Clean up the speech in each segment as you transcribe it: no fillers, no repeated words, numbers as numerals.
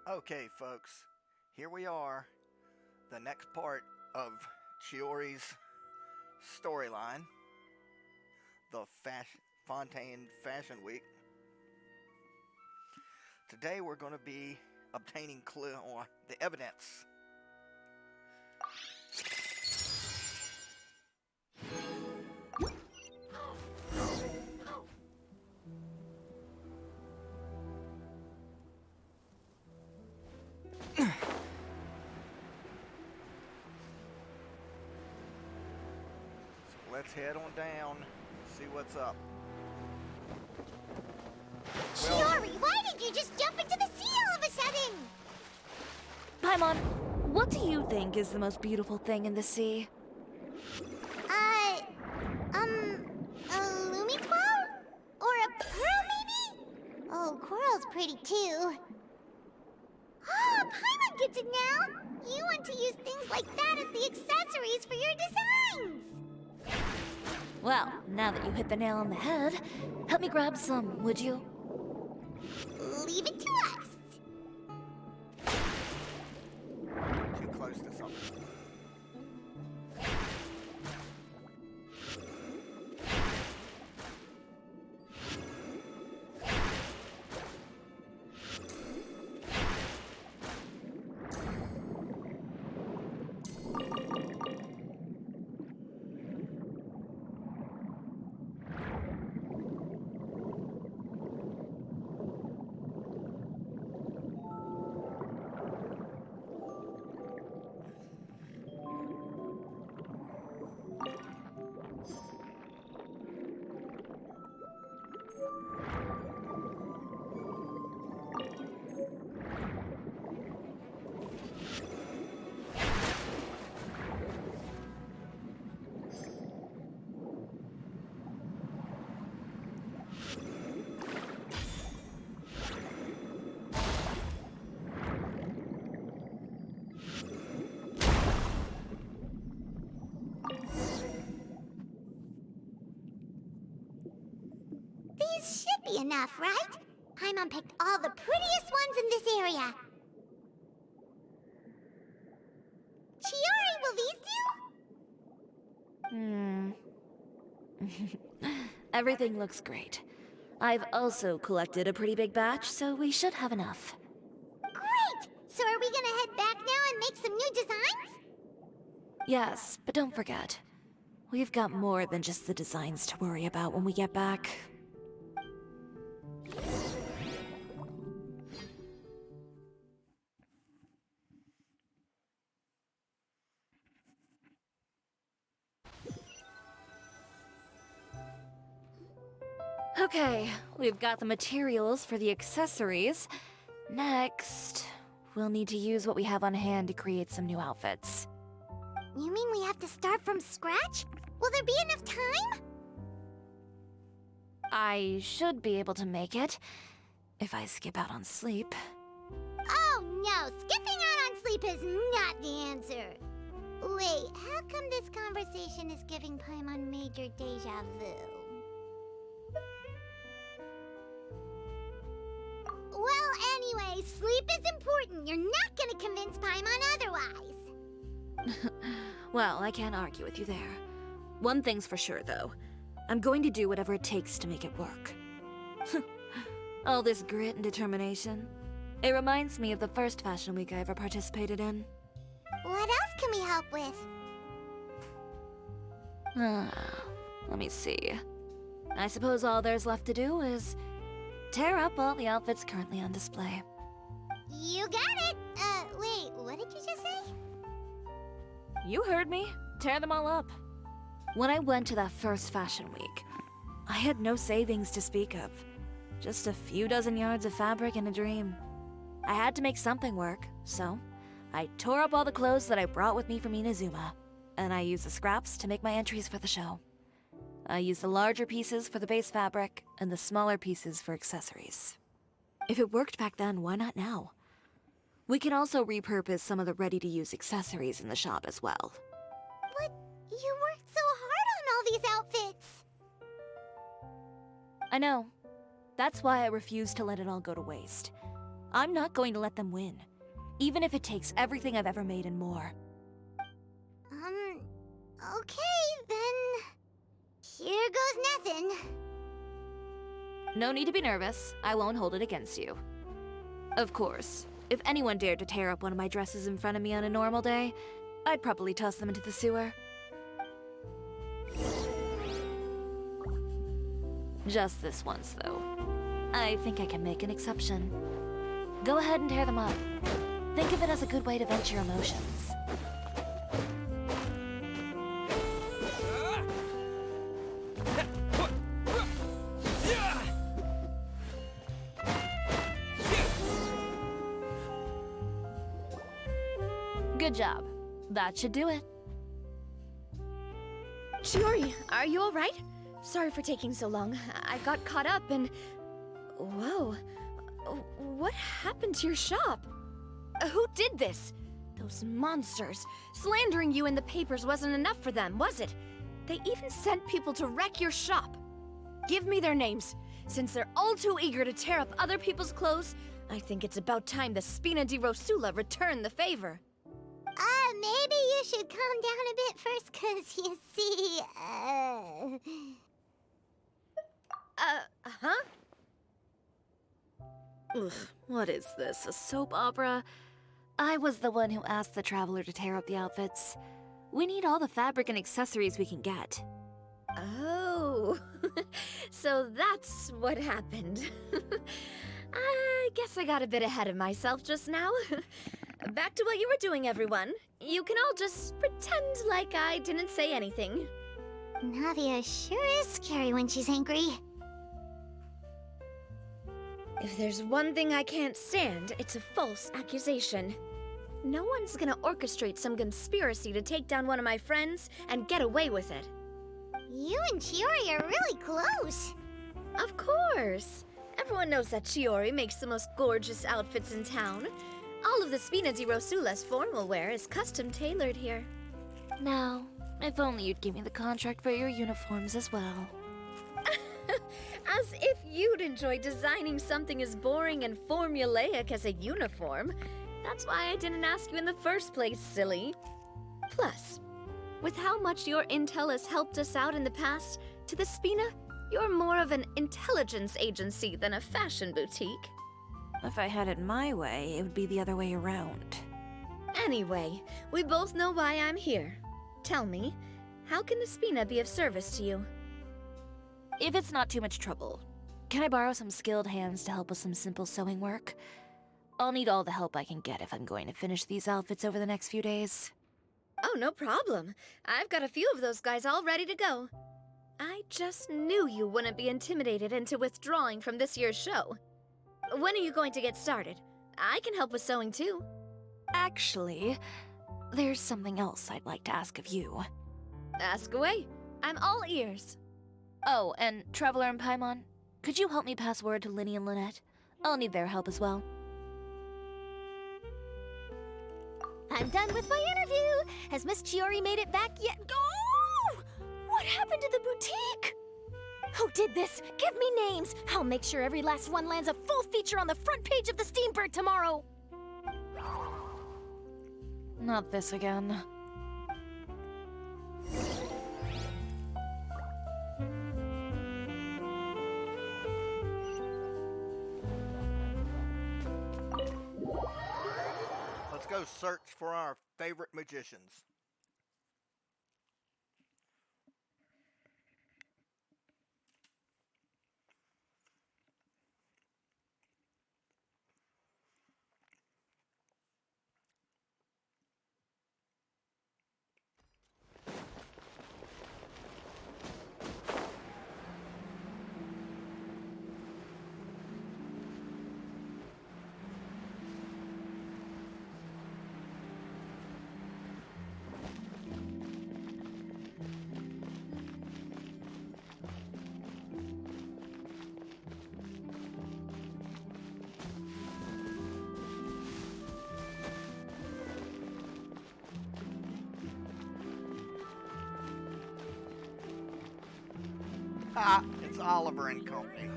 Okay, folks, here we are, the next part of Chiori's storyline, the Fontaine Fashion Week. Today we're going to be obtaining clue on the evidence. Let's head on down, see what's up. Chiori, why did you just jump into the sea all of a sudden? Paimon, what do you think is the most beautiful thing in the sea? A Lumiqual? Or a pearl, maybe? Oh, coral's pretty too. Oh, Paimon gets it now! You want to use things like that as the accessories for your designs! Well, now that you hit the nail on the head, help me grab some, would you? Leave it to us! Too close to something. These should be enough, right? Paimon picked all the prettiest ones in this area. Chiori, will these do? Everything looks great. I've also collected a pretty big batch, so we should have enough. Great! So are we gonna head back now and make some new designs? Yes, but don't forget, we've got more than just the designs to worry about when we get back. Okay, we've got the materials for the accessories. Next, we'll need to use what we have on hand to create some new outfits. You mean we have to start from scratch? Will there be enough time? I should be able to make it, if I skip out on sleep. Oh no, skipping out on sleep is not the answer. Wait, how come this conversation is giving Paimon major deja vu? Well, anyway, sleep is important. You're not gonna convince Paimon otherwise. Well, I can't argue with you there. One thing's for sure, though. I'm going to do whatever it takes to make it work. All this grit and determination. It reminds me of the first fashion week I ever participated in. What else can we help with? Let me see. I suppose all there's left to do is tear up all the outfits currently on display. You got it! Wait, what did you just say? You heard me. Tear them all up. When I went to that first fashion week, I had no savings to speak of. Just a few dozen yards of fabric and a dream. I had to make something work, so I tore up all the clothes that I brought with me from Inazuma, and I used the scraps to make my entries for the show. I used the larger pieces for the base fabric, and the smaller pieces for accessories. If it worked back then, why not now? We can also repurpose some of the ready-to-use accessories in the shop as well. But you worked so hard on all these outfits! I know. That's why I refuse to let it all go to waste. I'm not going to let them win, even if it takes everything I've ever made and more. Okay, then. Here goes nothing. No need to be nervous. I won't hold it against you. Of course, if anyone dared to tear up one of my dresses in front of me on a normal day, I'd probably toss them into the sewer. Just this once, though. I think I can make an exception. Go ahead and tear them up. Think of it as a good way to vent your emotions. Good job. That should do it. Chiori, are you alright? Sorry for taking so long. I got caught up and... Whoa. What happened to your shop? Who did this? Those monsters. Slandering you in the papers wasn't enough for them, was it? They even sent people to wreck your shop. Give me their names. Since they're all too eager to tear up other people's clothes, I think it's about time the Spina di Rosula return the favor. Maybe you should calm down a bit first, 'cause you see, huh? Ugh, what is this, a soap opera? I was the one who asked the traveler to tear up the outfits. We need all the fabric and accessories we can get. Oh, so that's what happened. I guess I got a bit ahead of myself just now. Back to what you were doing, everyone. You can all just pretend like I didn't say anything. Navia sure is scary when she's angry. If there's one thing I can't stand, it's a false accusation. No one's gonna orchestrate some conspiracy to take down one of my friends and get away with it. You and Chiori are really close. Of course. Everyone knows that Chiori makes the most gorgeous outfits in town. All of the Spina di Rosula's formal wear is custom tailored here. Now, if only you'd give me the contract for your uniforms as well. As if you'd enjoy designing something as boring and formulaic as a uniform. That's why I didn't ask you in the first place, silly. Plus, with how much your intel has helped us out in the past, to the Spina, you're more of an intelligence agency than a fashion boutique. If I had it my way, it would be the other way around. Anyway, we both know why I'm here. Tell me, how can the Spina be of service to you? If it's not too much trouble, can I borrow some skilled hands to help with some simple sewing work? I'll need all the help I can get if I'm going to finish these outfits over the next few days. Oh, no problem. I've got a few of those guys all ready to go. I just knew you wouldn't be intimidated into withdrawing from this year's show. When are you going to get started? I can help with sewing too. Actually, there's something else I'd like to ask of you. Ask away. I'm all ears. Oh, and Traveler and Paimon, could you help me pass word to Linny and Lynette? I'll need their help as well. I'm done with my interview. Has Miss Chiori made it back yet? Oh! What happened to the boutique? Who did this? Give me names. I'll make sure every last one lands a full feature on the front page of the Steambird tomorrow. Not this again. Let's go search for our favorite magicians. Ah, it's Oliver and Company.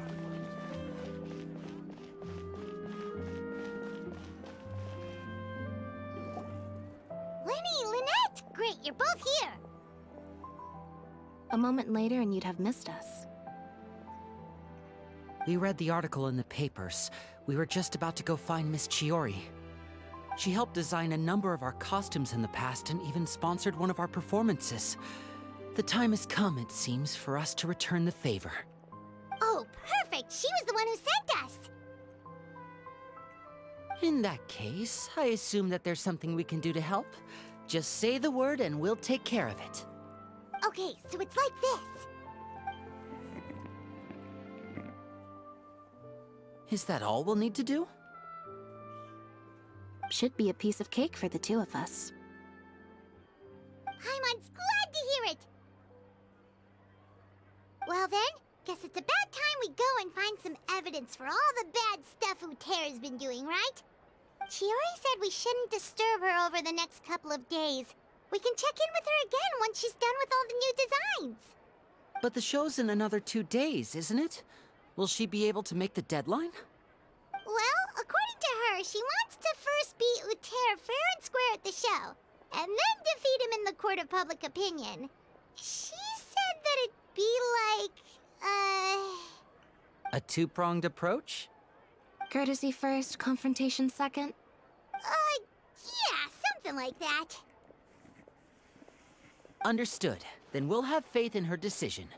great, you're both here. A moment later and you'd have missed us. We read the article in the papers. We were just about to go find Miss Chiori. She helped design a number of our costumes in the past and even sponsored one of our performances. The time has come, it seems, for us to return the favor. Oh, perfect! She was the one who sent us! In that case, I assume that there's something we can do to help. Just say the word and we'll take care of it. Okay, so it's like this. Is that all we'll need to do? Should be a piece of cake for the two of us. Paimon's glad to hear it! Well then, guess it's about time we go and find some evidence for all the bad stuff Uterra's been doing, right? Chiori said we shouldn't disturb her over the next couple of days. We can check in with her again once she's done with all the new designs. But the show's in another 2 days, isn't it? Will she be able to make the deadline? Well, according to her, she wants to first beat Uterra fair and square at the show, and then defeat him in the court of public opinion. She said that it'd be like, A two-pronged approach? Courtesy first, confrontation second? Yeah, something like that. Understood. Then we'll have faith in her decision.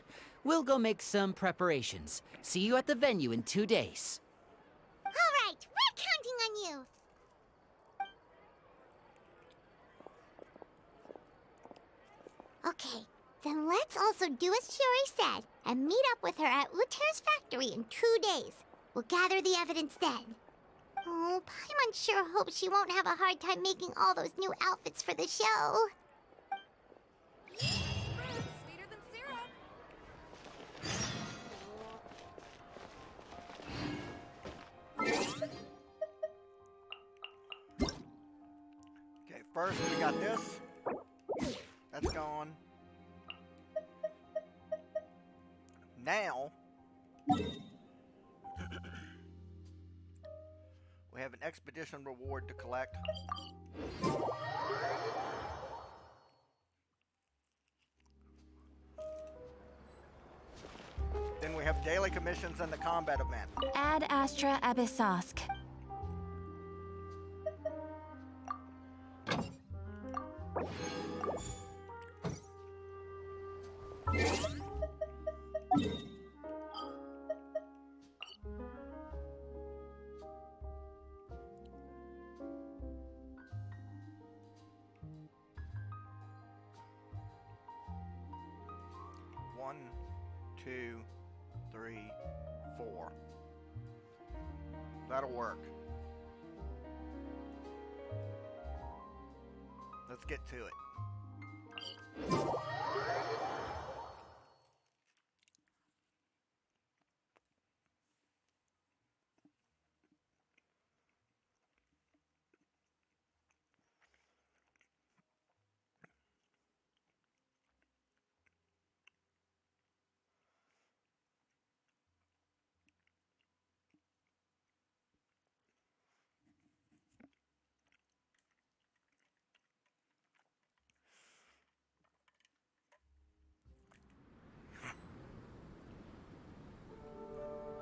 We'll go make some preparations. See you at the venue in 2 days. All right, we're counting on you. Okay, then let's also do as Chiori said and meet up with her at Uterra's factory in 2 days. We'll gather the evidence then. Oh, Paimon sure hopes she won't have a hard time making all those new outfits for the show. Sweeter than syrup. Okay, first we got this. That's gone. Now, we have an expedition reward to collect. Then we have daily commissions and the combat event. Ad Astra Abyssosk. One, two, three, four. That'll work. Let's get to it.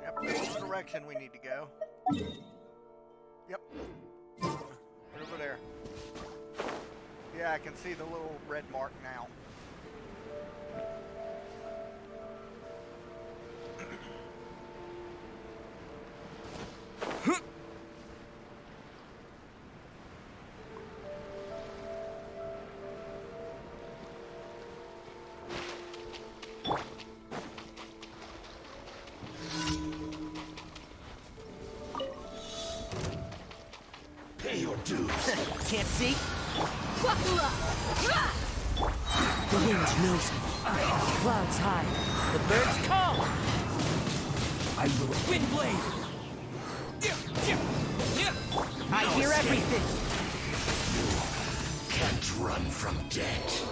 Yep, that's the direction we need to go. Yep. Over there. Yeah, I can see the little red mark now. Pay your dues. Can't see? The wind knows me. Clouds high. The birds call. I will Wind blade. I hear everything. can't run from death.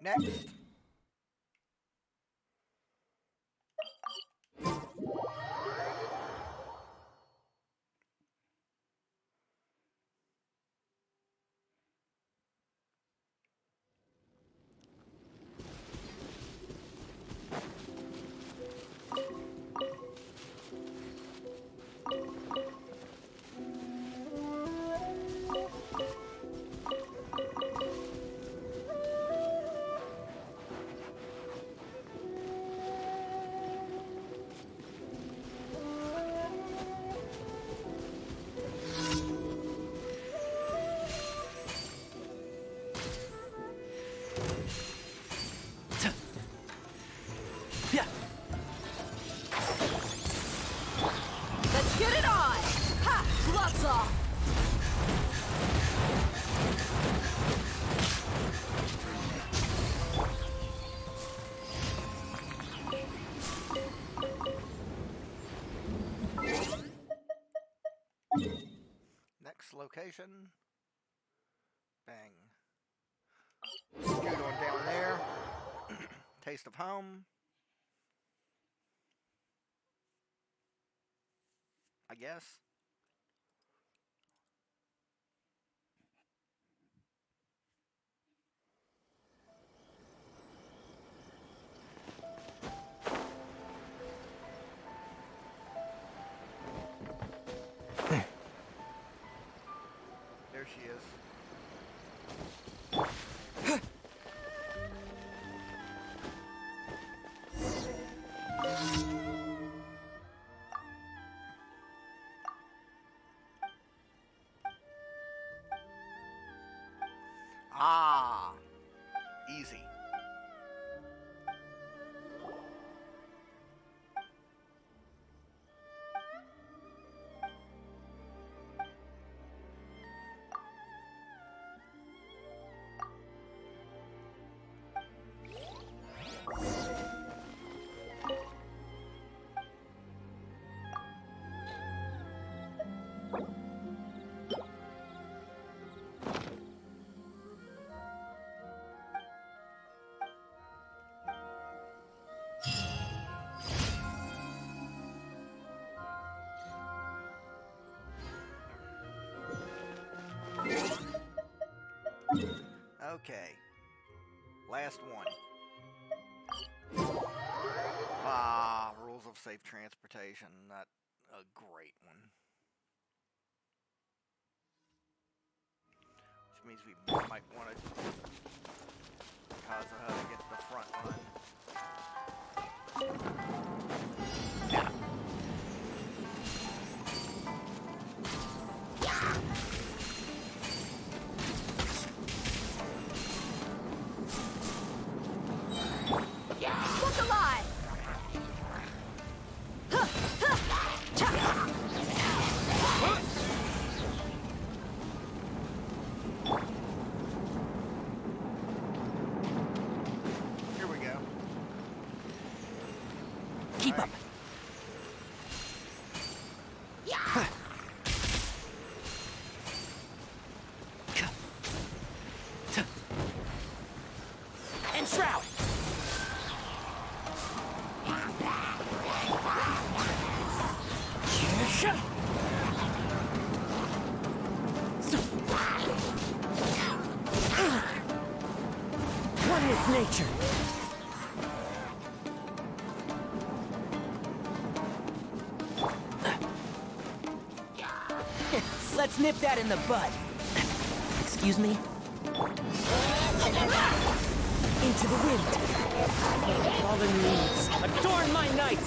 Next. bets off! Next location. Bang. Scoot on down there. Taste of home. I guess. There she is. Ah, easy. Okay. Last one. Ah, rules of safe transportation. Not a great one. Which means we might want to cause her to get the front run. Look alive! Here we go. Keep up. And shroud. What is nature? Let's nip that in the bud. Excuse me? Into the wind. Fallen leaves, adorn my night!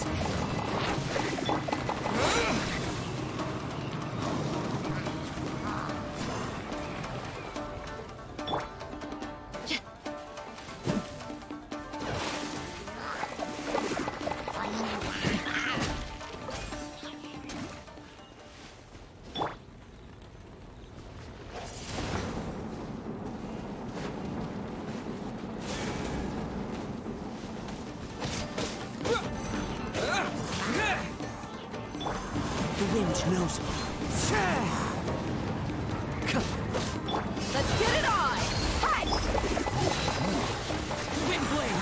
The wind knows me. Let's get it on! Hey! Wind blade!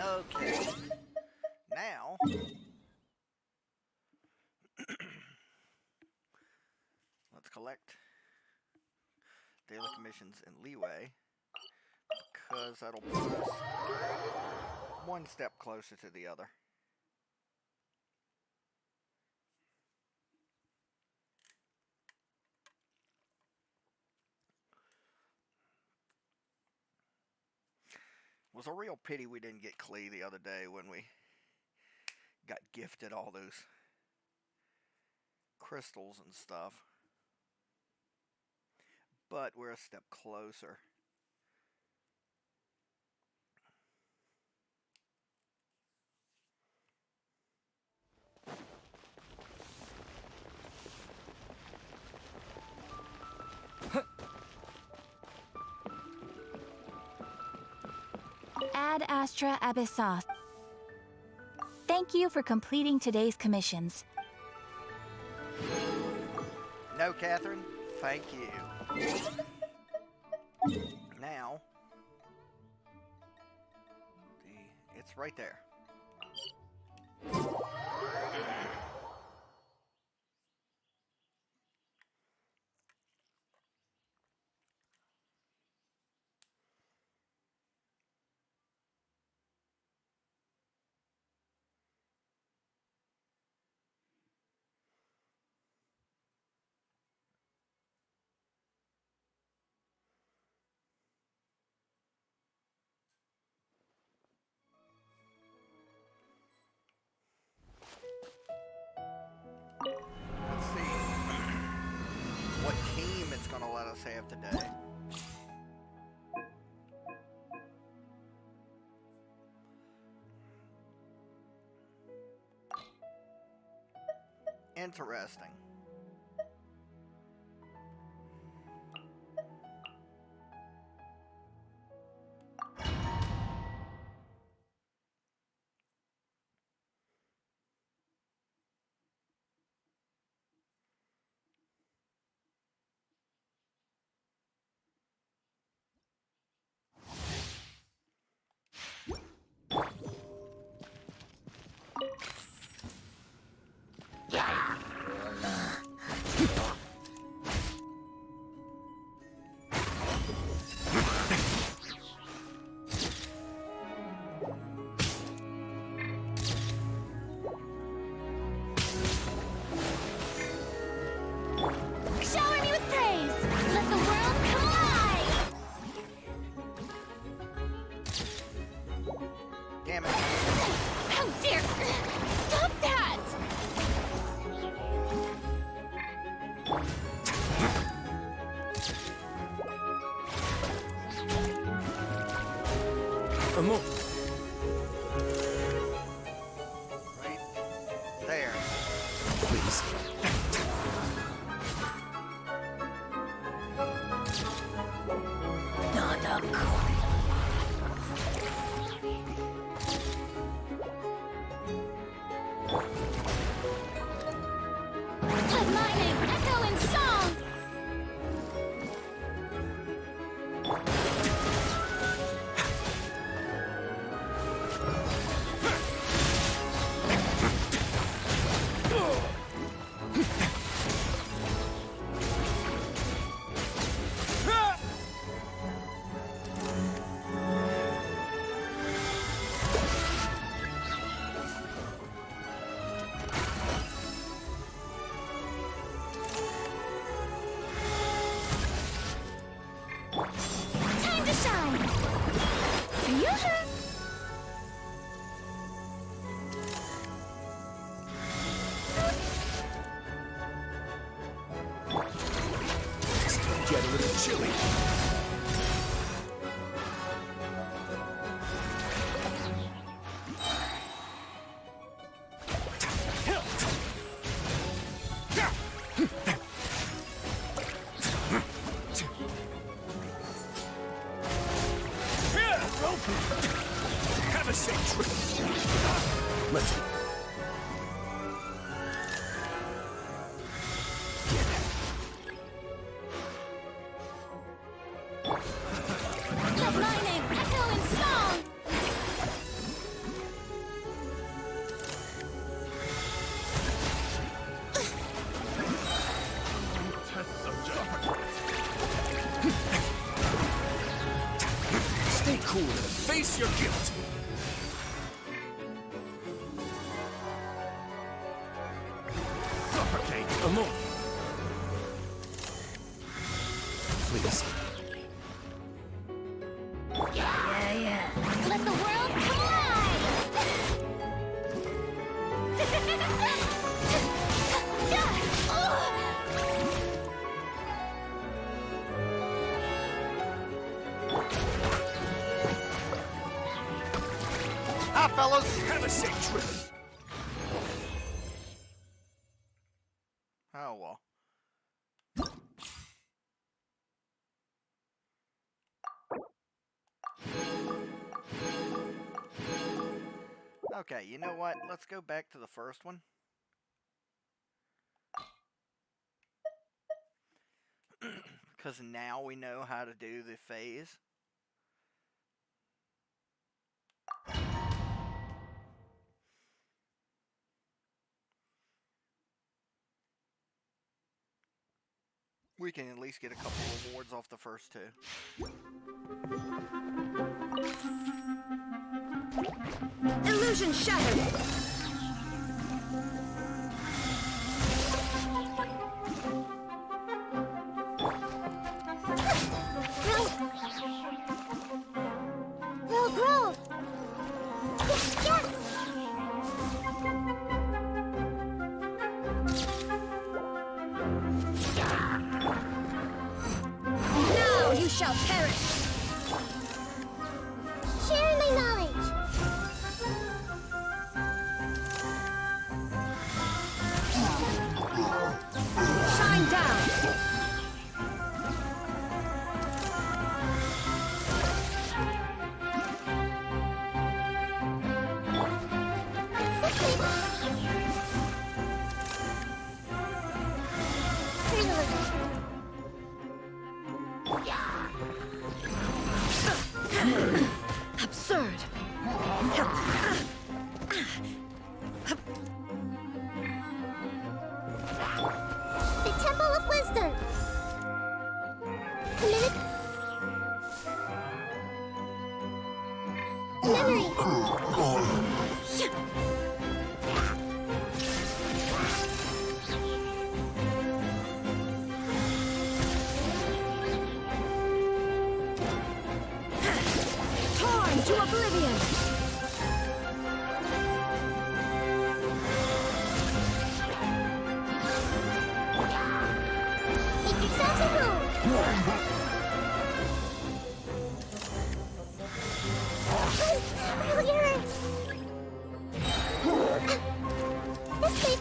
Okay. Now, let's collect daily commissions and leeway, because that'll put us one step closer to the other. Was a real pity we didn't get Klee the other day when we got gifted all those crystals and stuff. But we're a step closer. Ad Astra Abyssos. Thank you for completing today's commissions. No, Catherine, thank you. Now, it's right there. Let's see what team it's going to let us have today. Interesting. Shower me with praise! Let the world come alive! Damn it. How dare! Stop that! Right there. Please. Let my name echo in song! Time to shine! Yoo-hoo! Get a little chilly. Have a safe trip. Let's get it. Let my name echo in song! Stay cool and face your guilt. Suffocate alone. Please. Let Bye, fellas. Have a safe trip. Oh, well. Okay, you know what? Let's go back to the first one. Because now we know how to do the Fayze. We can at least get a couple rewards off the first two. Illusion shattered! Grow! Yeah! Now you shall perish! Share my knowledge! Shine down! Absurd! The Temple of Wisdom! Memory! Torn to oblivion! Make yourselves at home! This way!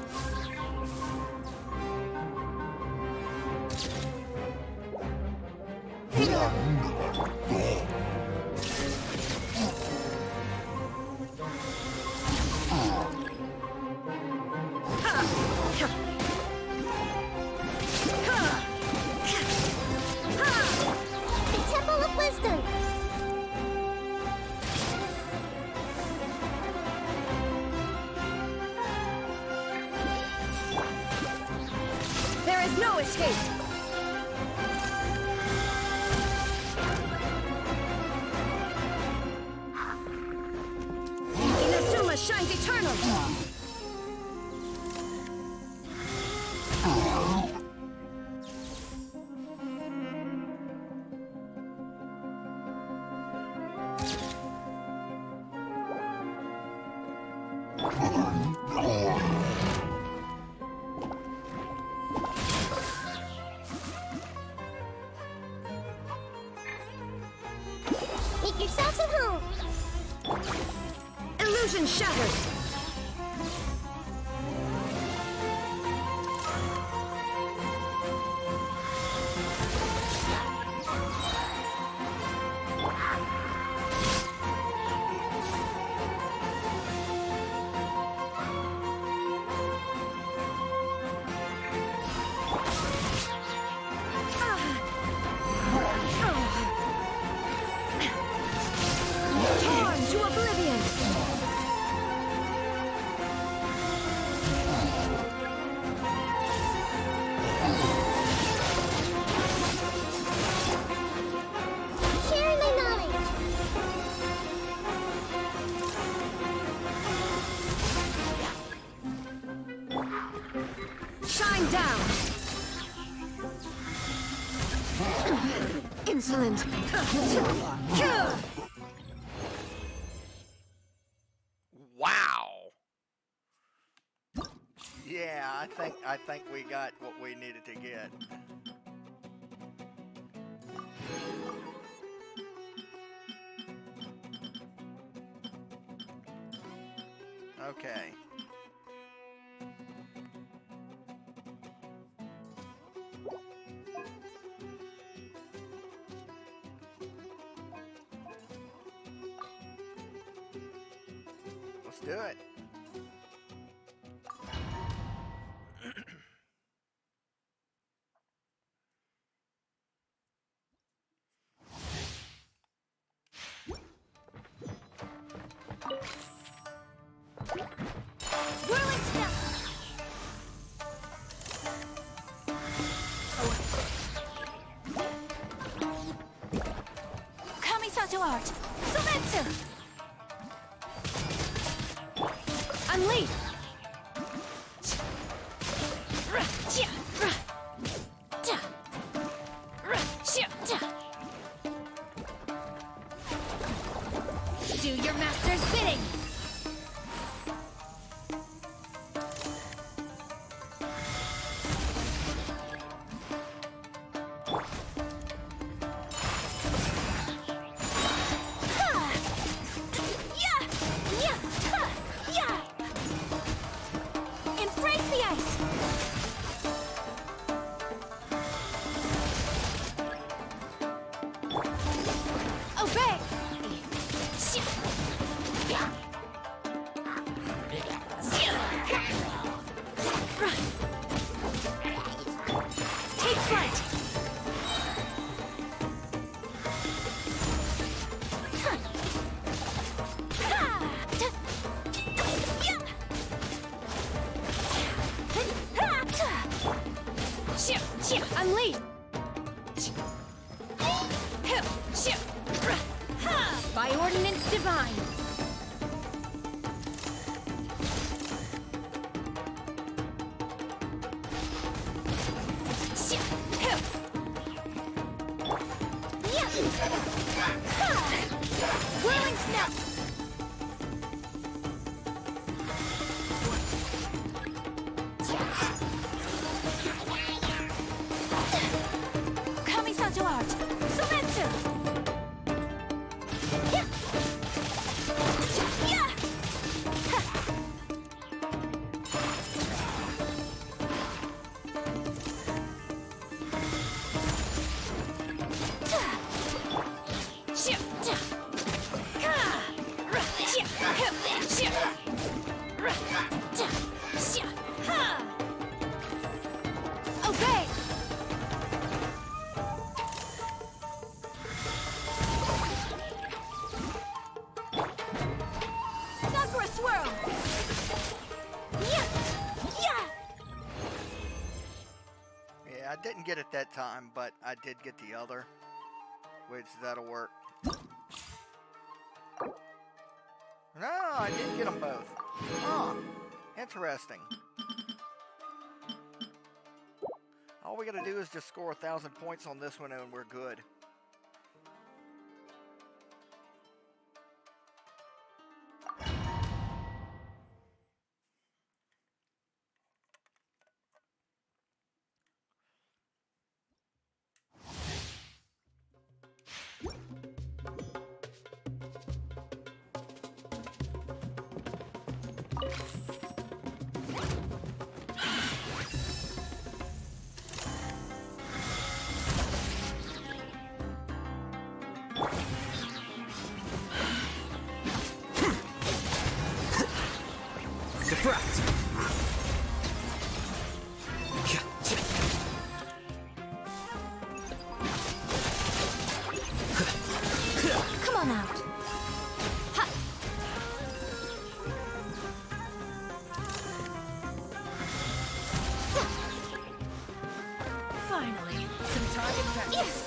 The Temple of Wisdom! There is no escape! Inazuma shines eternal! Make yourselves at home! Illusion shattered! Torn to oblivion! Share my knowledge! Shine down! Insolent! Wow. Yeah, I think we got what we needed to get. Okay. Let's do it. Whirling step! Kamisato art. Sumetsu. Unleash! Do your master's bidding! Embrace the ice. Obey! Take flight! Unleash! By ordinance divine! Whirling snap! Kamisato art. Sumetsu. Obey! Sakura swirl! Yeah, I didn't get it that time, but I did get the other, which that'll work. No, I didn't get them both. Huh. Interesting. All we gotta do is just score 1,000 points on this one and we're good. Defract! Come on out. Finally, some target practice.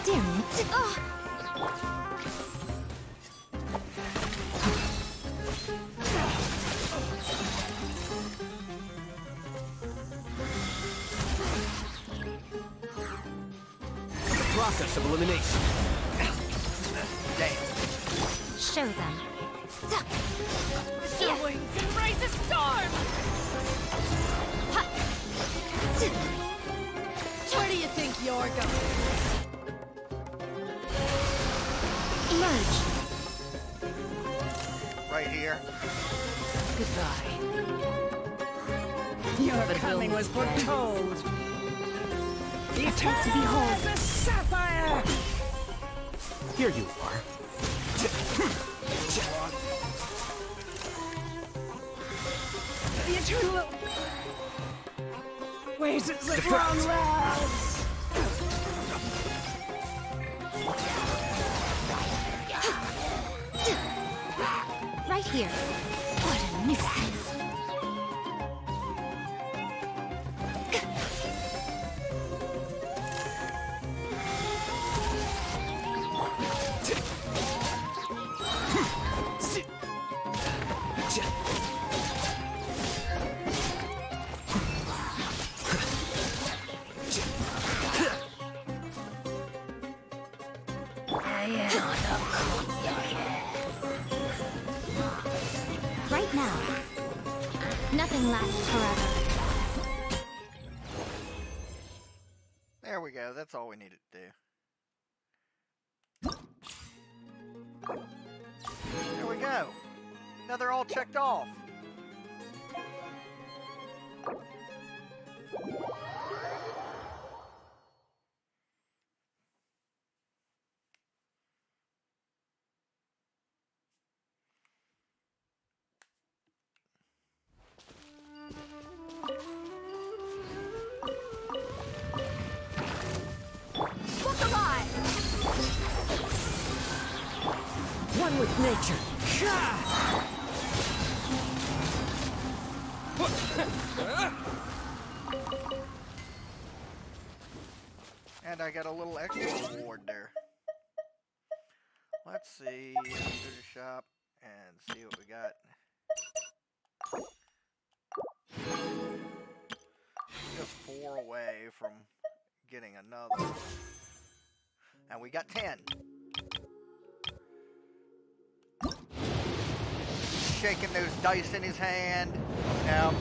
Damn it. Process of elimination. Damn. Show them. Your wings embrace a storm! Where do you think you're going? urge. Right here. Goodbye. Your But coming we'll- was foretold. Sight to behold. The sapphire! Here you are. The eternal... Ways at the long rounds! Right here. What a nuisance. Right now. Nothing lasts forever. There we go. That's all we needed to do. There we go. Now they're all checked off. Look alive! One with nature. And I got a little extra reward there. Let's see. Let's go to the shop and see what we got. Just 4 away from getting another. And we got 10. Shaking those dice in his hand. Now.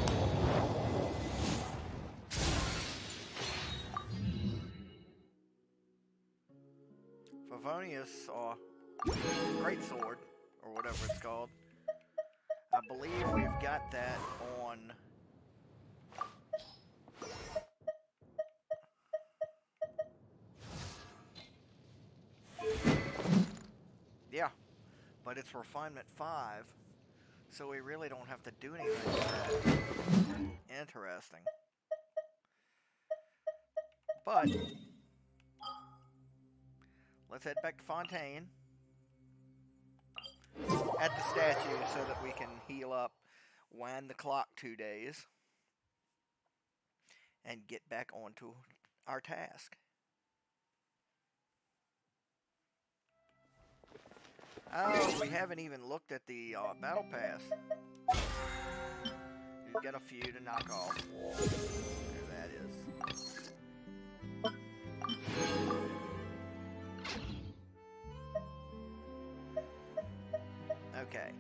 Favonius great sword, or whatever it's called. I believe we've got that on. Yeah, but it's refinement 5, so we really don't have to do anything with that. Interesting. But let's head back to Fontaine at the statue so that we can heal up, wind the clock 2 days, and get back onto our task. Oh, we haven't even looked at the battle pass. We've got a few to knock off. There that is. Okay.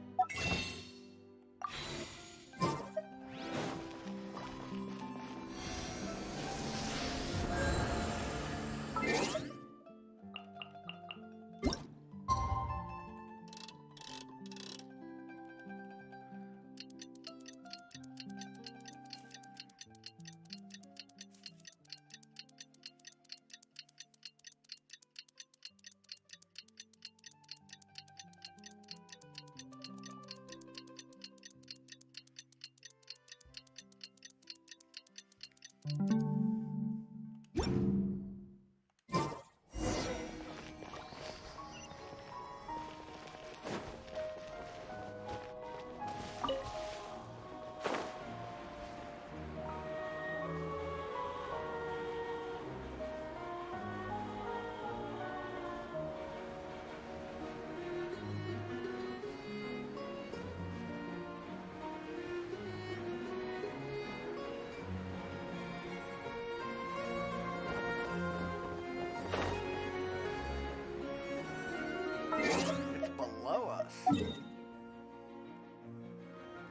It's below us.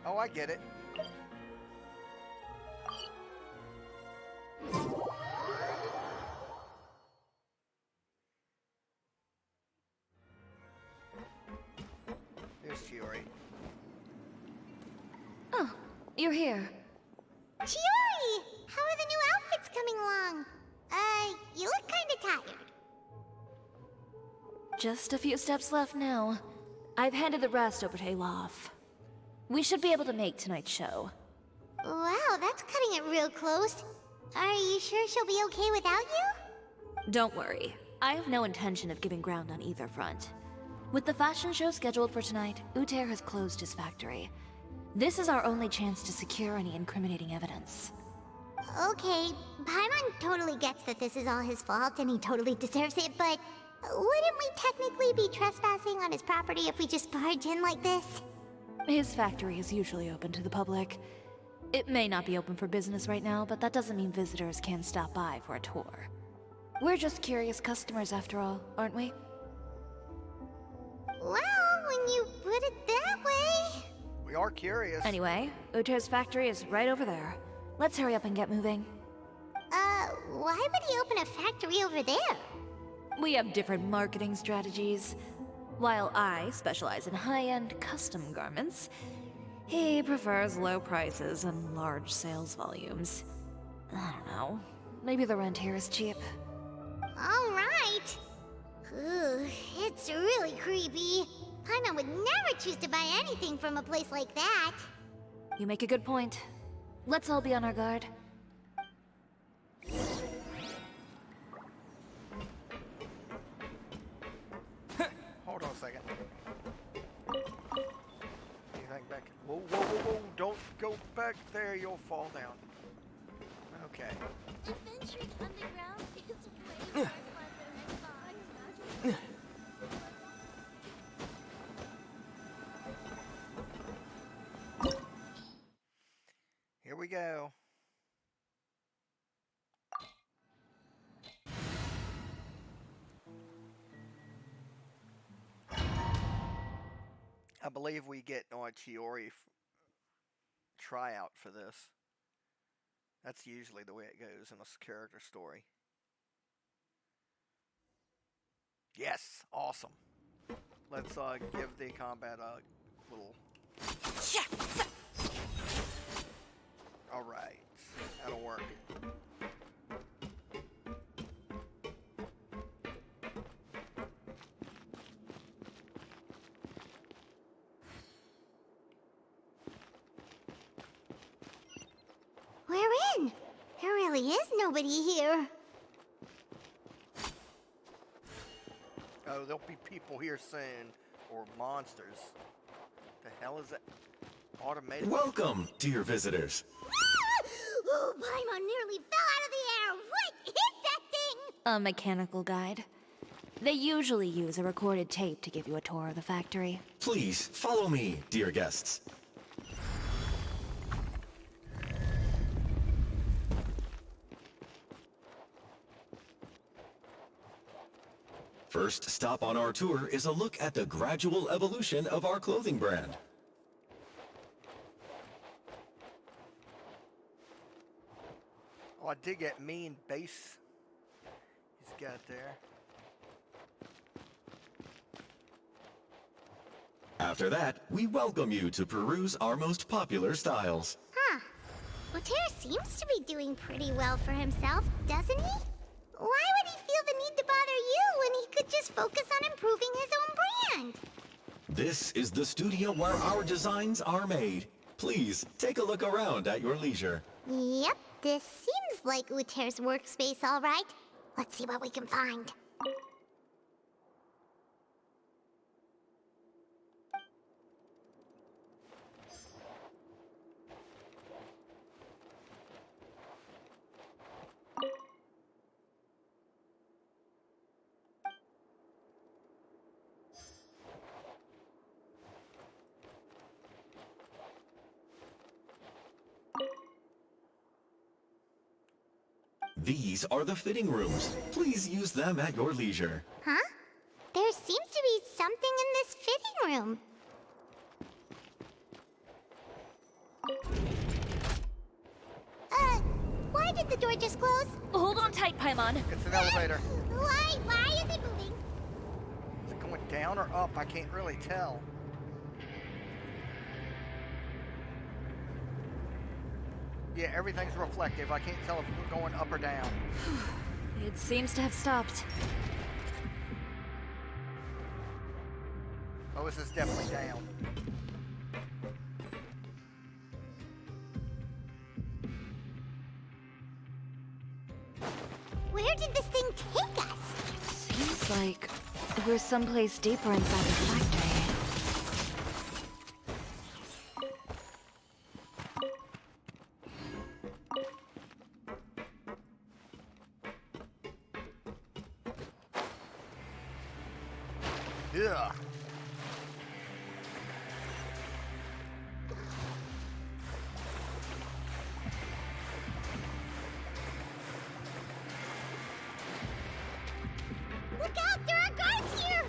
Oh, I get it. Miss Chiori. Oh, you're here. Chiori! How are the new outfits coming along? You look kinda tired. Just a few steps left now. I've handed the rest over to Olaf. We should be able to make tonight's show. Wow, that's cutting it real close. Are you sure she'll be okay without you? Don't worry. I have no intention of giving ground on either front. With the fashion show scheduled for tonight, Uter has closed his factory. This is our only chance to secure any incriminating evidence. Okay, Paimon totally gets that this is all his fault and he totally deserves it, but wouldn't we technically be trespassing on his property if we just barge in like this? His factory is usually open to the public. It may not be open for business right now, but that doesn't mean visitors can't stop by for a tour. We're just curious customers after all, aren't we? Well, when you put it that way... We are curious. Anyway, Uter's factory is right over there. Let's hurry up and get moving. Why would he open a factory over there? We have different marketing strategies. While I specialize in high-end custom garments, he prefers low prices and large sales volumes. I don't know. Maybe the rent here is cheap. Alright. It's really creepy. Paimon would never choose to buy anything from a place like that. You make a good point. Let's all be on our guard. Hold on a second. Anything back? Whoa, whoa, whoa, whoa! Don't go back there. You'll fall down. Okay. Adventuring underground is way more fun than I thought. Here we go. I believe we get on Chiori tryout for this. That's usually the way it goes in a character story. Yes, awesome. Let's give the combat a little. All right, that'll work. We're in. There really is nobody here. Oh, there'll be people here soon, or monsters. The hell is that? Automated. Welcome, dear visitors. Oh, Paimon nearly fell out of the air. What is that thing? A mechanical guide. They usually use a recorded tape to give you a tour of the factory. Please follow me, dear guests. First stop on our tour is a look at the gradual evolution of our clothing brand. Oh, I did get mean base. He's got there. After that, we welcome you to peruse our most popular styles. Huh. Uter seems to be doing pretty well for himself, doesn't he? Why would he feel the need to bother you when he could just focus on improving his own brand? This is the studio where our designs are made. Please, take a look around at your leisure. Yep, this seems like Uter's workspace, all right. Let's see what we can find. These are the fitting rooms. Please use them at your leisure. Huh? There seems to be something in this fitting room. Why did the door just close? Hold on tight, Paimon. It's an elevator. Why is it moving? Is it going down or up? I can't really tell. Yeah, everything's reflective. I can't tell if we're going up or down. It seems to have stopped. Oh, this is definitely down. Where did this thing take us? Seems like we're someplace deeper inside the factory. Yeah. Look out, there are guards here!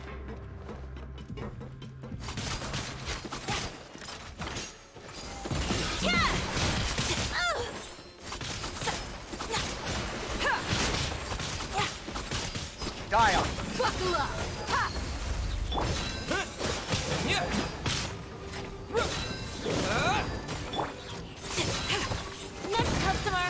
Gaia. Buckle up! Ha! Next customer!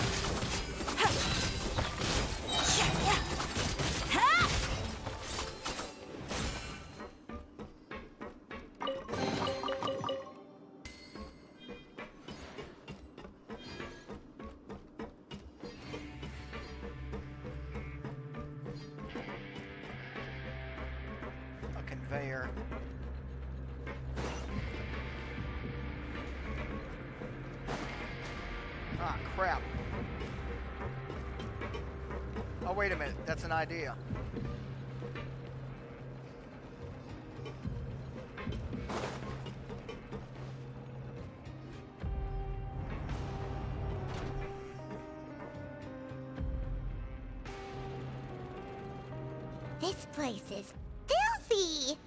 A conveyor. Ah, crap. Oh, wait a minute. That's an idea. This place is filthy!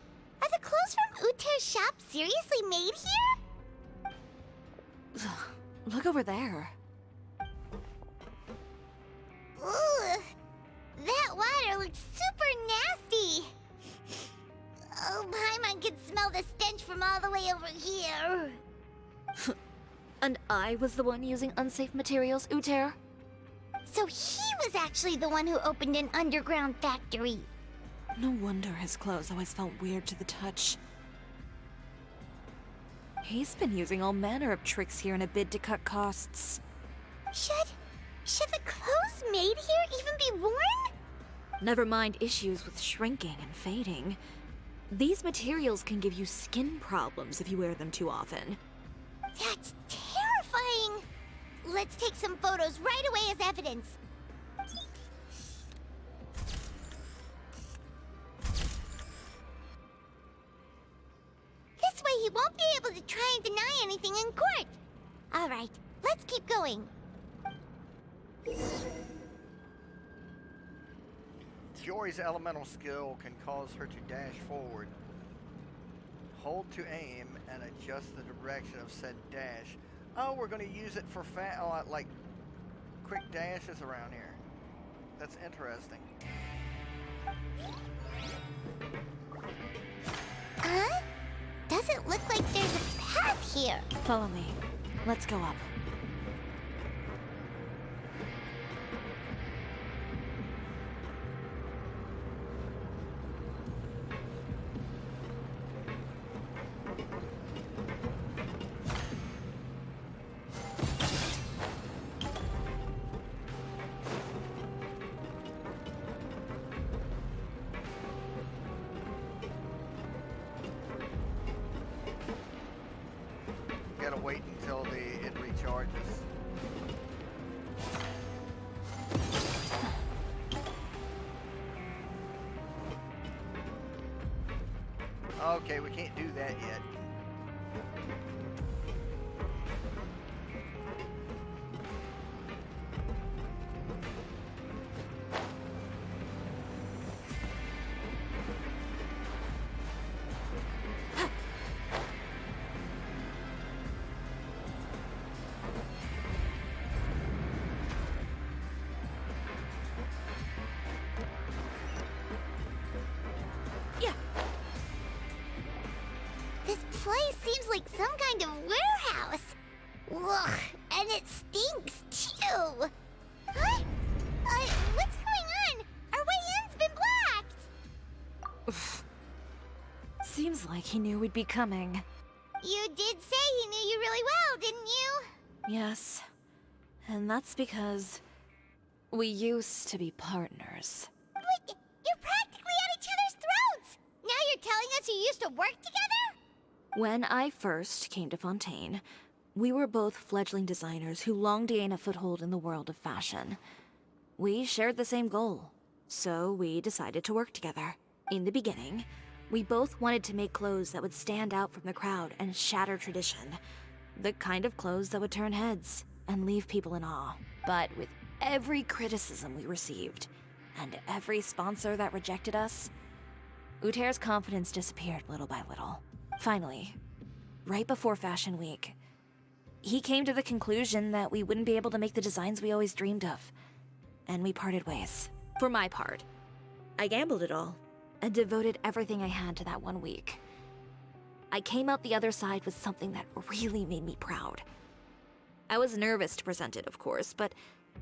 Are the clothes from Uter's shop seriously made here? Look over there. Ugh! That water looks super nasty! Oh, Paimon can smell the stench from all the way over here. And I was the one using unsafe materials, Uter? So he was actually the one who opened an underground factory. No wonder his clothes always felt weird to the touch. He's been using all manner of tricks here in a bid to cut costs. Should the clothes made here even be worn? Never mind issues with shrinking and fading. These materials can give you skin problems if you wear them too often. That's terrifying! Let's take some photos right away as evidence. This way he won't be able to try and deny anything in court. All right, let's keep going. Chiori's elemental skill can cause her to dash forward. Hold to aim and adjust the direction of said dash. Oh, we're going to use it for like quick dashes around here. That's interesting. Huh? Doesn't look like there's a path here. Follow me. Let's go up. Gotta wait until it recharges. Okay, we can't do that yet. This place seems like some kind of warehouse. Ugh, And it stinks, too! Huh? What's going on? Our way in's been blocked! Seems like he knew we'd be coming. You did say he knew you really well, didn't you? Yes. And that's because we used to be partners. But you're practically at each other's throats! Now you're telling us you used to work together? When I first came to Fontaine, we were both fledgling designers who longed to gain a foothold in the world of fashion. We shared the same goal, so we decided to work together. In the beginning, we both wanted to make clothes that would stand out from the crowd and shatter tradition. The kind of clothes that would turn heads and leave people in awe. But with every criticism we received, and every sponsor that rejected us, Uter's confidence disappeared little by little. Finally, right before Fashion Week, he came to the conclusion that we wouldn't be able to make the designs we always dreamed of, and we parted ways. For my part, I gambled it all and devoted everything I had to that 1 week. I came out the other side with something that really made me proud. I was nervous to present it, of course, but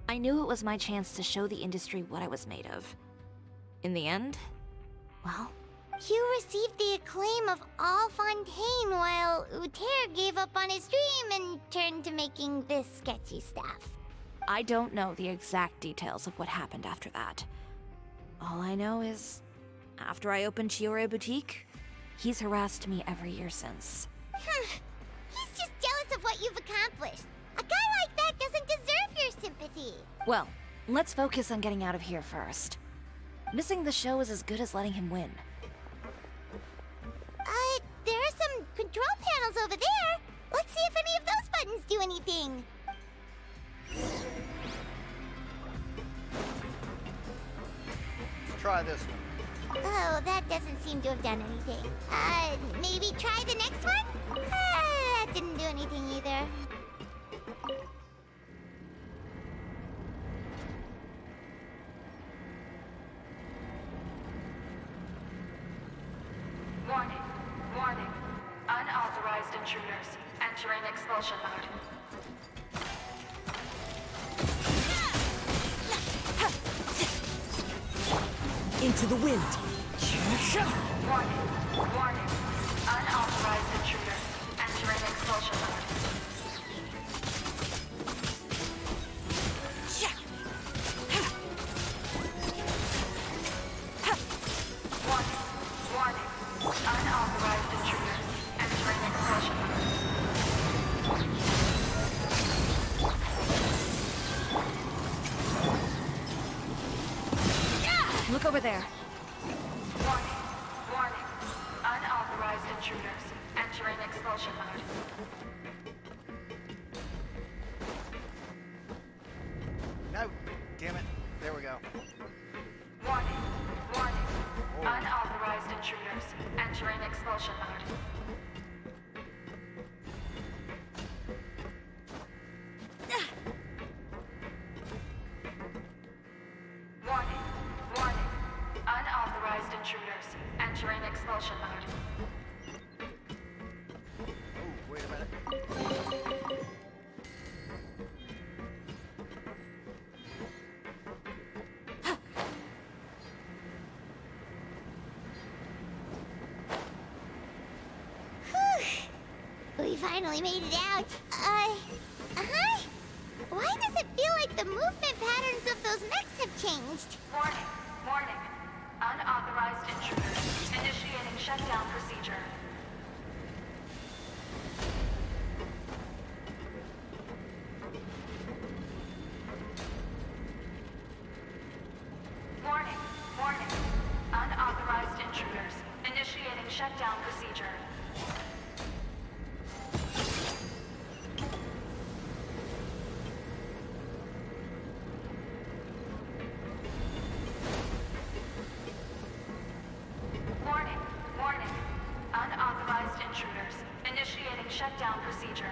I knew it was my chance to show the industry what I was made of. In the end, well, You received the acclaim of all Fontaine while Uter gave up on his dream and turned to making this sketchy stuff. I don't know the exact details of what happened after that. All I know is, after I opened Chiori Boutique, he's harassed me every year since. He's just jealous of what you've accomplished. A guy like that doesn't deserve your sympathy. Well, let's focus on getting out of here first. Missing the show is as good as letting him win. There are some control panels over there. Let's see if any of those buttons do anything. Try this one. Oh, that doesn't seem to have done anything. Maybe try the next one? That didn't do anything either. Warning. Warning. Unauthorized intruders entering expulsion mode. Into the wind. Warning. Warning. Unauthorized intruders entering expulsion mode. Warning. Warning. Unauthorized intruders entering expulsion mode. Look over there. Warning. Warning. Unauthorized intruders entering expulsion mode. No, damn it. There we go. Warning. Warning. Unauthorized intruders entering expulsion mode. Warning. Warning. Unauthorized intruders entering expulsion mode. Ooh, wait a minute. We finally made it out. Why does it feel like the movement patterns of those mechs have changed? Warning. Warning. Unauthorized intruders initiating shutdown procedure. Warning. Warning. Unauthorized intruders initiating shutdown procedure. Warning. Warning. Unauthorized intruders initiating shutdown procedure.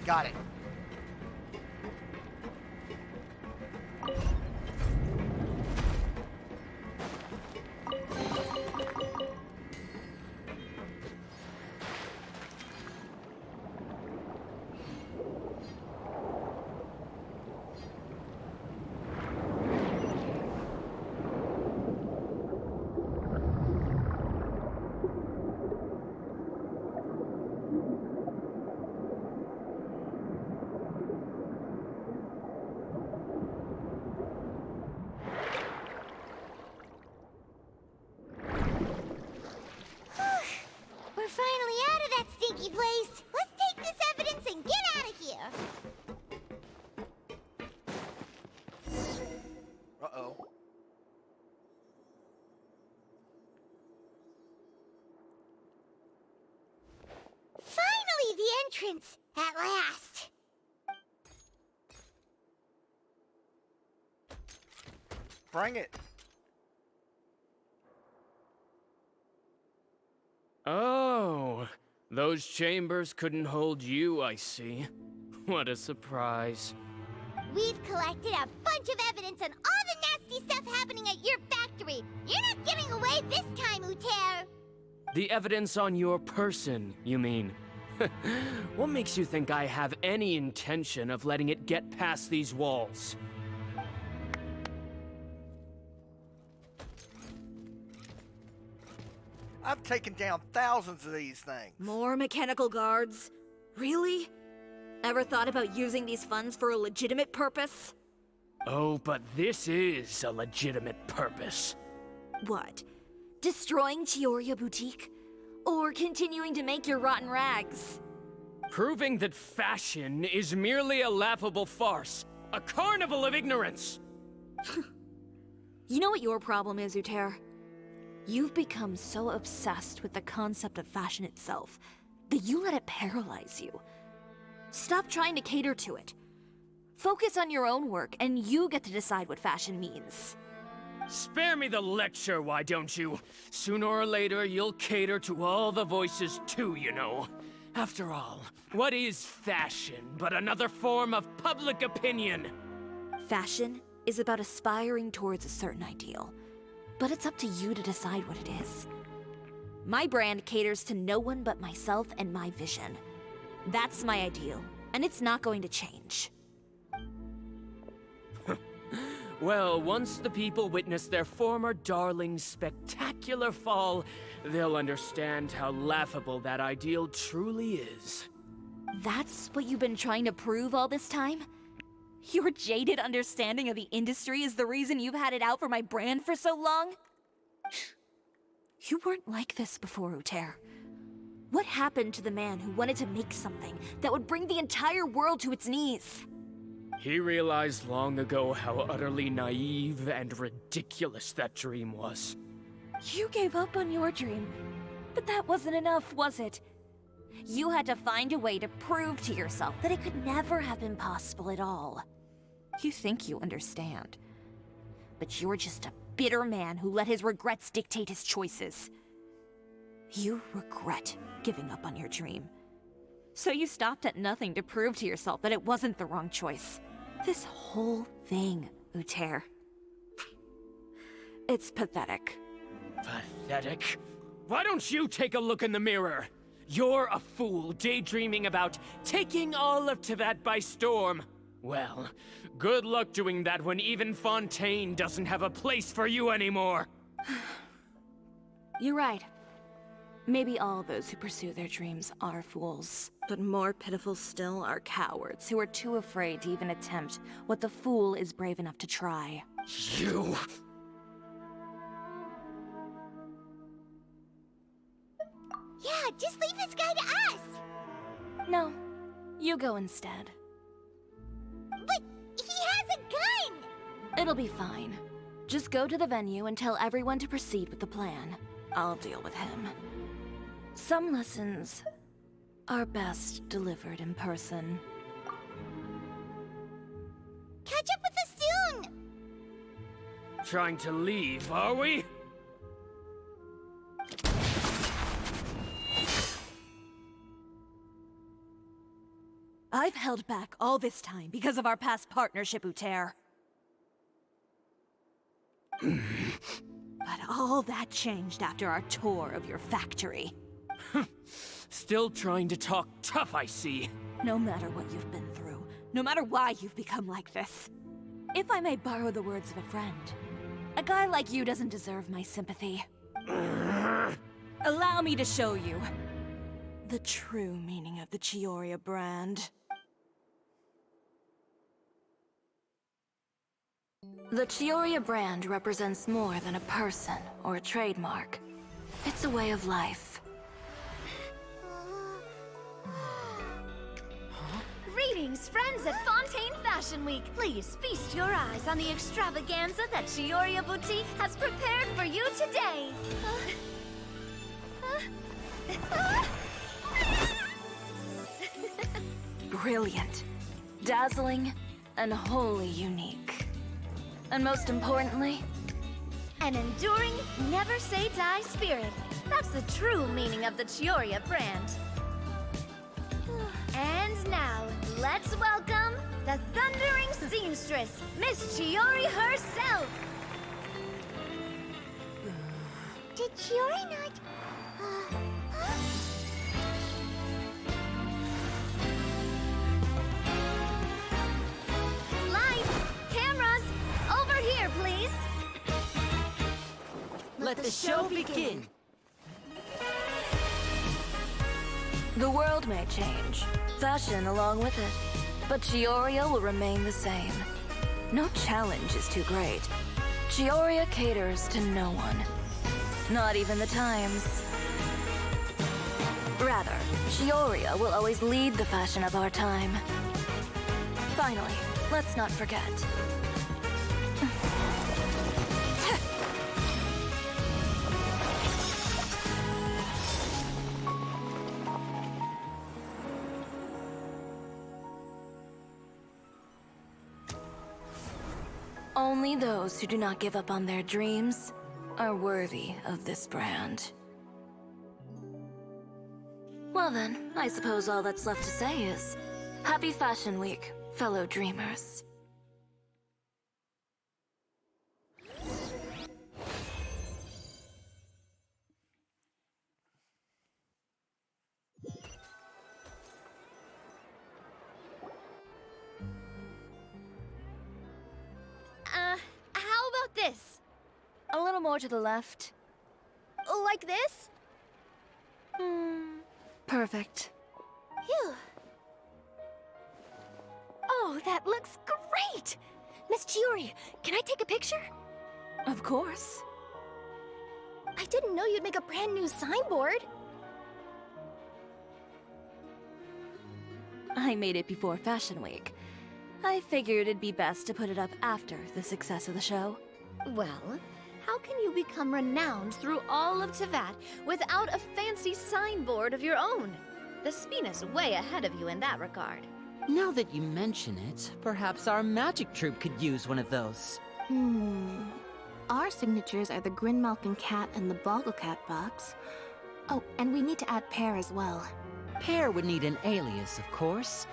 Got it. go. Finally, the entrance! At last! Bring it. Oh, those chambers couldn't hold you, I see. What a surprise. We've collected a bunch of evidence on all the nasty stuff happening at your factory. You're not getting away this time, Uter. The evidence on your person, you mean? What makes you think I have any intention of letting it get past these walls? I've taken down thousands of these things. More mechanical guards? Really? Ever thought about using these funds for a legitimate purpose? Oh, but this is a legitimate purpose. What? Destroying Chiori Boutique? Or continuing to make your rotten rags? Proving that fashion is merely a laughable farce. A carnival of ignorance! You know what your problem is, Uter? You've become so obsessed with the concept of fashion itself that you let it paralyze you. Stop trying to cater to it. Focus on your own work, and you get to decide what fashion means. Spare me the lecture, why don't you? Sooner or later, you'll cater to all the voices too, you know. After all, what is fashion but another form of public opinion? Fashion is about aspiring towards a certain ideal, but it's up to you to decide what it is. My brand caters to no one but myself and my vision. That's my ideal, and it's not going to change. Well, once the people witness their former darling's spectacular fall, they'll understand how laughable that ideal truly is. That's what you've been trying to prove all this time? Your jaded understanding of the industry is the reason you've had it out for my brand for so long? You weren't like this before, Uter. What happened to the man who wanted to make something that would bring the entire world to its knees? He realized long ago how utterly naive and ridiculous that dream was. You gave up on your dream, but that wasn't enough, was it? You had to find a way to prove to yourself that it could never have been possible at all. You think you understand, but you're just a bitter man who let his regrets dictate his choices. You regret giving up on your dream. So you stopped at nothing to prove to yourself that it wasn't the wrong choice. This whole thing, Uter. It's pathetic. Pathetic? Why don't you take a look in the mirror? You're a fool daydreaming about taking all of Tibet by storm. Well, good luck doing that when even Fontaine doesn't have a place for you anymore. You're right. Maybe all those who pursue their dreams are fools. But more pitiful still are cowards who are too afraid to even attempt what the fool is brave enough to try. You... Yeah, just leave this guy to us! No, you go instead. But he has a gun! It'll be fine. Just go to the venue and tell everyone to proceed with the plan. I'll deal with him. Some lessons are best delivered in person. Catch up with us soon! Trying to leave, are we? I've held back all this time because of our past partnership, Uter. But all that changed after our tour of your factory. Still trying to talk tough, I see. No matter what you've been through, no matter why you've become like this. If I may borrow the words of a friend, a guy like you doesn't deserve my sympathy. Allow me to show you the true meaning of the Chiori brand. The Chiori brand represents more than a person or a trademark. It's a way of life. Greetings, friends at Fontaine Fashion Week. Please feast your eyes on the extravaganza that Chiori Boutique has prepared for you today. Brilliant, dazzling, and wholly unique. And most importantly, An enduring, never-say-die spirit. That's the true meaning of the Chiori brand. And now, let's welcome the thundering seamstress, Miss Chiori herself! Did Chiori not... Lights! Cameras! Over here, please! Let the show begin. the world may change, fashion along with it, but Chiori will remain the same. No challenge is too great. Chiori caters to no one. Not even the times. Rather, Chiori will always lead the fashion of our time. Finally, let's not forget. Only those who do not give up on their dreams are worthy of this brand. Well then, I suppose all that's left to say is, Happy Fashion Week, fellow dreamers. How about this? A little more to the left. Like this? Perfect. Phew. Oh, that looks great! Miss Chiori, can I take a picture? Of course. I didn't know you'd make a brand new signboard. I made it before Fashion Week. I figured it'd be best to put it up after the success of the show. Well, how can you become renowned through all of Teyvat without a fancy signboard of your own? The Spina's way ahead of you in that regard. Now that you mention it, perhaps our magic troupe could use one of those. Our signatures are the Grinmalkin cat and the Bogglecat box. Oh, and we need to add Pear as well. Pear would need an alias, of course.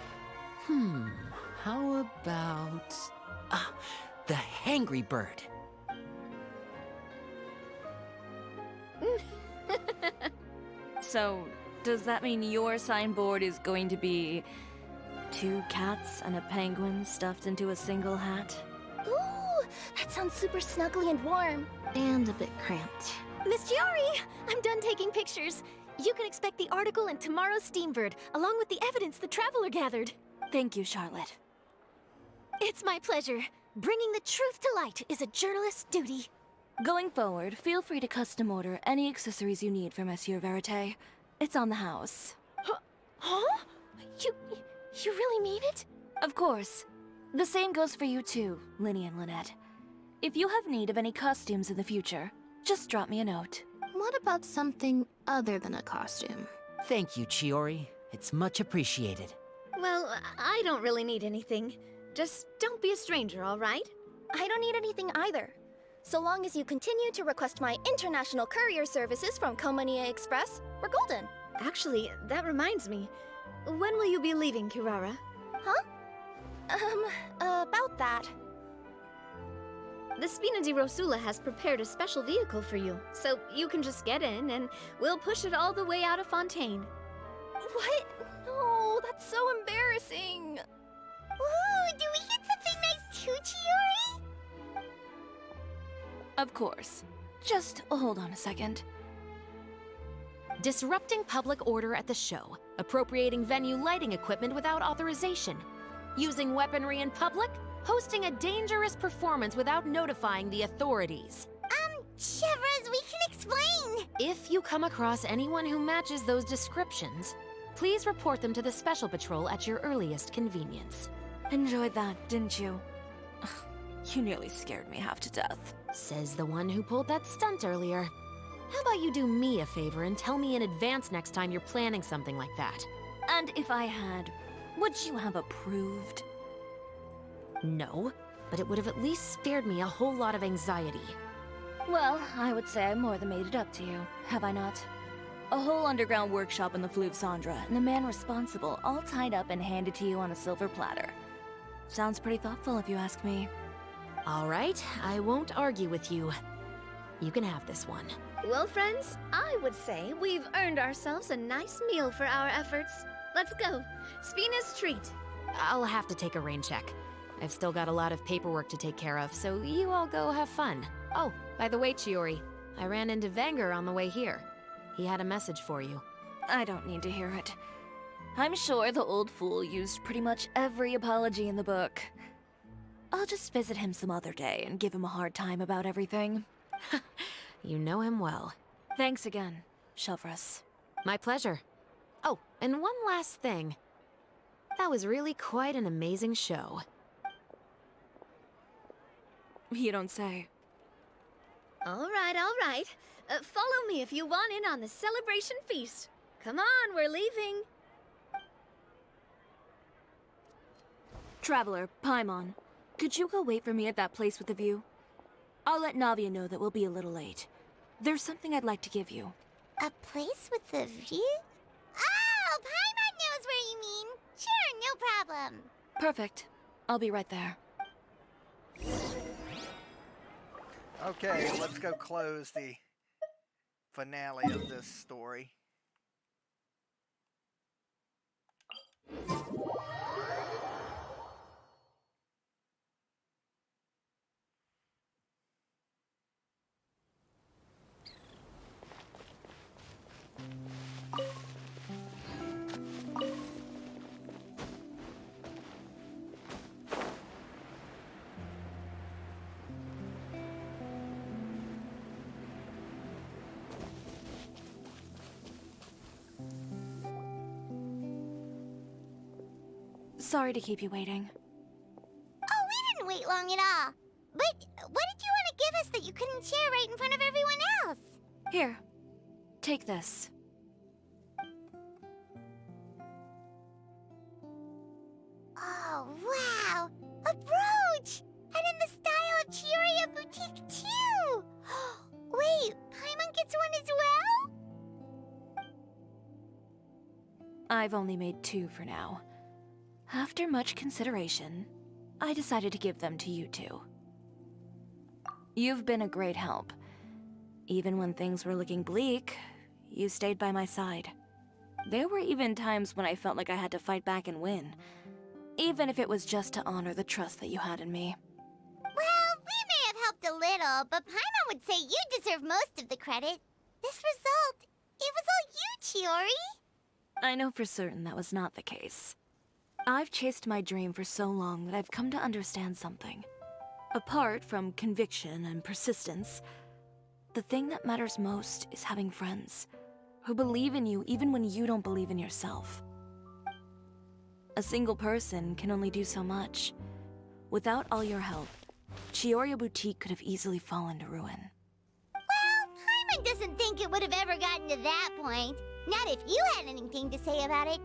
How about... the Hangry Bird. So, does that mean your signboard is going to be 2 cats and a penguin stuffed into a single hat? Ooh, that sounds super snuggly and warm. And a bit cramped. Miss Chiori, I'm done taking pictures. You can expect the article in tomorrow's Steambird, along with the evidence the Traveler gathered. Thank you, Charlotte. It's my pleasure. Bringing the truth to light is a journalist's duty. Going forward, feel free to custom order any accessories you need for Monsieur Verite. It's on the house. Huh? You really mean it? Of course. The same goes for you too, Linny and Lynette. If you have need of any costumes in the future, just drop me a note. What about something other than a costume? Thank you, Chiori. It's much appreciated. Well, I don't really need anything. Just don't be a stranger, all right? I don't need anything either. So long as you continue to request my international courier services from Komania Express, we're golden. Actually, that reminds me. When will you be leaving, Kirara? Huh? About that. The Spina di Rosula has prepared a special vehicle for you, so you can just get in and we'll push it all the way out of Fontaine. What? No, that's so embarrassing. Ooh, do we get something nice too, Chiori? Of course. Just hold on a second. Disrupting public order at the show, appropriating venue lighting equipment without authorization, using weaponry in public, hosting a dangerous performance without notifying the authorities. Chevras, we can explain. If you come across anyone who matches those descriptions, Please report them to the Special Patrol at your earliest convenience. Enjoyed that, didn't you? Ugh, you nearly scared me half to death. Says the one who pulled that stunt earlier. How about you do me a favor and tell me in advance next time you're planning something like that? And if I had, would you have approved? No, but it would have at least spared me a whole lot of anxiety. Well, I would say I more than made it up to you, have I not? A whole underground workshop in the Fleuve Sandra, and the man responsible all tied up and handed to you on a silver platter. Sounds pretty thoughtful if you ask me. All right, I won't argue with you. You can have this one. Well, friends, I would say we've earned ourselves a nice meal for our efforts. Let's go. Spina's treat. I'll have to take a rain check. I've still got a lot of paperwork to take care of, so you all go have fun. Oh, by the way, Chiori, I ran into Vanger on the way here. He had a message for you. I don't need to hear it. I'm sure the old fool used pretty much every apology in the book. I'll just visit him some other day and give him a hard time about everything. You know him well. Thanks again, Shelvrus. My pleasure. Oh, and one last thing. That was really quite an amazing show. You don't say. All right, all right. Follow me if you want in on the celebration feast. Come on, we're leaving. Traveler, Paimon, could you go wait for me at that place with the view? I'll let Navia know that we'll be a little late. There's something I'd like to give you. A place with a view? Oh, Paimon knows where you mean. Sure, no problem. Perfect. I'll be right there. Okay, let's go close the finale of this story. Sorry to keep you waiting. Oh, we didn't wait long at all. But what did you want to give us that you couldn't share right in front of everyone else? Here, take this. Oh, wow! A brooch! And in the style of Chiori boutique, too! Wait, Paimon gets one as well? I've only made 2 for now. After much consideration, I decided to give them to you two. You've been a great help. Even when things were looking bleak, you stayed by my side. There were even times when I felt like I had to fight back and win, even if it was just to honor the trust that you had in me. Well, we may have helped a little, but Paimon would say you deserve most of the credit. This result, it was all you, Chiori. I know for certain that was not the case. I've chased my dream for so long that I've come to understand something. Apart from conviction and persistence, the thing that matters most is having friends who believe in you even when you don't believe in yourself. A single person can only do so much. Without all your help, Chiori Boutique could have easily fallen to ruin. Well, Paimon doesn't think it would have ever gotten to that point. Not if you had anything to say about it.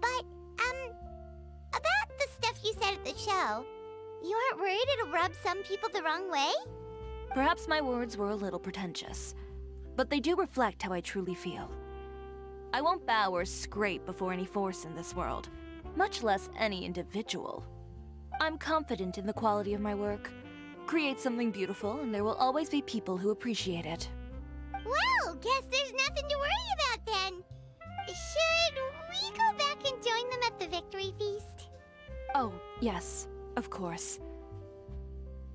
But, about the stuff you said at the show, you aren't worried it'll rub some people the wrong way? Perhaps my words were a little pretentious, but they do reflect how I truly feel. I won't bow or scrape before any force in this world, much less any individual. I'm confident in the quality of my work. Create something beautiful, and there will always be people who appreciate it. Well, guess there's nothing to worry about then. Should we go back and join them at the victory feast? Oh, yes, of course.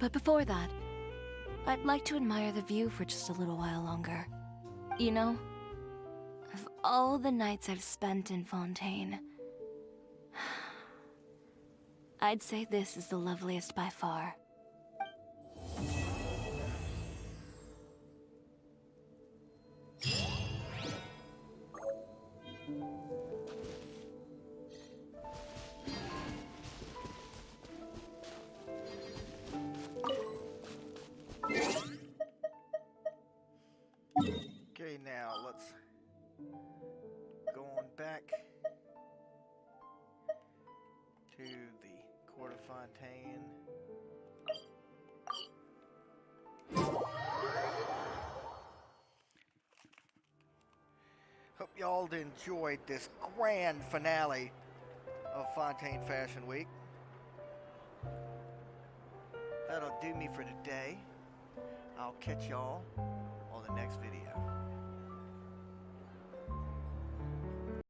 But before that, I'd like to admire the view for just a little while longer. You know, of all the nights I've spent in Fontaine, I'd say this is the loveliest by far. back to the Court of Fontaine. Hope y'all enjoyed this grand finale of Fontaine Fashion Week. That'll do me for today. I'll catch y'all on the next video.